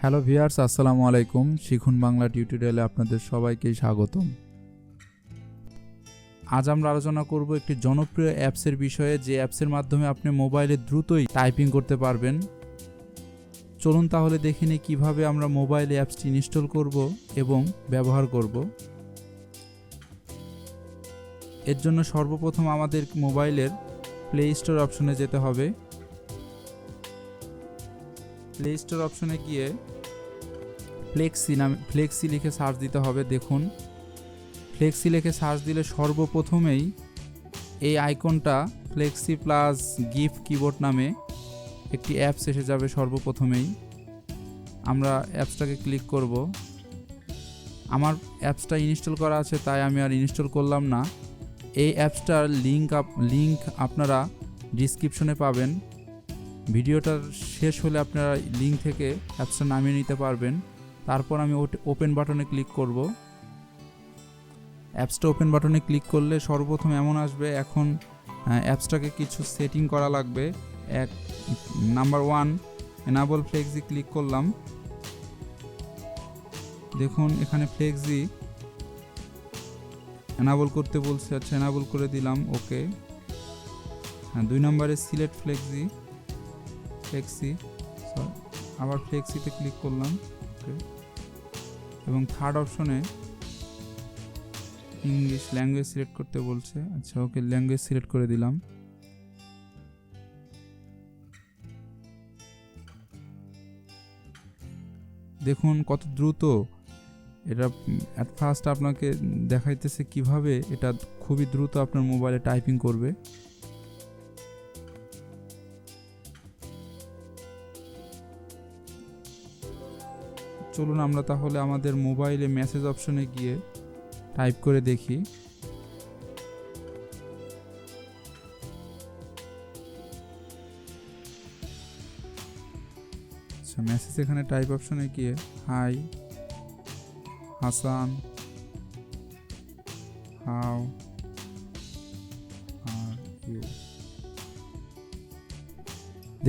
Hello viewers, আসসালামু আলাইকুম। শিখুন বাংলা টিউটোরিয়ালে আপনাদের সবাইকে স্বাগতম। আজ আমরা আলোচনা করব একটি জনপ্রিয় অ্যাপসের বিষয়ে, যে অ্যাপসের মাধ্যমে আপনি মোবাইলে দ্রুতই টাইপিং করতে পারবেন। চলুন তাহলে দেখে নিই কীভাবে আমরা মোবাইলে অ্যাপসটি ইনস্টল করব এবং ব্যবহার করব। এর জন্য সর্বপ্রথম আমাদের মোবাইলের প্লে স্টোর অপশনে যেতে হবে। প্লে স্টোর অপশনে গিয়ে ফ্লেক্সি লিখে সার্চ দিতে হবে। দেখুন, ফ্লেক্সি লিখে সার্চ দিলে সর্বপ্রথমেই এই আইকনটা ফ্লেক্সি প্লাস গিফট কিবোর্ড নামে একটি অ্যাপস এসে যাবে। সর্বপ্রথমেই আমরা অ্যাপসটাকে ক্লিক করব। আমার অ্যাপসটা ইনস্টল করা আছে, তাই আমি আর ইনস্টল করলাম না। এই অ্যাপসটার লিঙ্ক আপনারা ডিসক্রিপশনে পাবেন। ভিডিওটার শেষ হলে আপনারা লিঙ্ক থেকে অ্যাপসটা নামিয়ে নিতে পারবেন। তারপর আমি ওপেন বাটনে ক্লিক করব। অ্যাপসটা ওপেন বাটনে ক্লিক করলে সর্বপ্রথম এমন আসবে। এখন অ্যাপসটাকে কিছু সেটিং করা লাগবে। নাম্বার 1, এনাবল ফ্লেক্সি ক্লিক করলাম। দেখুন, এখানে ফ্লেক্সি এনাবল করতে বলছে। আচ্ছা, এনাবল করে দিলাম, ওকে। 2 নম্বরে সিলেক্ট ফ্লেক্সি আবার ফ্লেক্সিতে ক্লিক করলাম, ওকে। এবং থার্ড অপশনে ইংলিশ ল্যাঙ্গুয়েজ সিলেক্ট করতে বলছে। আচ্ছা, ওকে, ল্যাঙ্গুয়েজ সিলেক্ট করে দিলাম। দেখুন কত দ্রুত এটা অ্যাট ফার্স্ট আপনাকে দেখাইতেছে কিভাবে এটা খুবই দ্রুত আপনার মোবাইলে টাইপিং করবে। চলুন আমরা তাহলে আমাদের মোবাইলে মেসেজ অপশনে গিয়ে টাইপ করে দেখি। আচ্ছা, মেসেজ এখানে টাইপ অপশনে গিয়ে hi Hasan, how are you.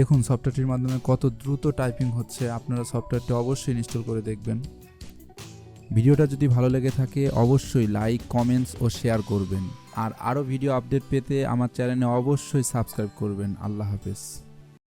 দেখুন সফটওয়্যারটির মাধ্যমে কত দ্রুত টাইপিং হচ্ছে। আপনারা সফটওয়্যারটি অবশ্যই ইনস্টল করে দেখবেন। ভিডিওটা যদি ভালো লেগে থাকে অবশ্যই লাইক, কমেন্টস ও শেয়ার করবেন। আর আরও ভিডিও আপডেট পেতে আমার চ্যানেলে অবশ্যই সাবস্ক্রাইব করবেন। আল্লাহ হাফেজ।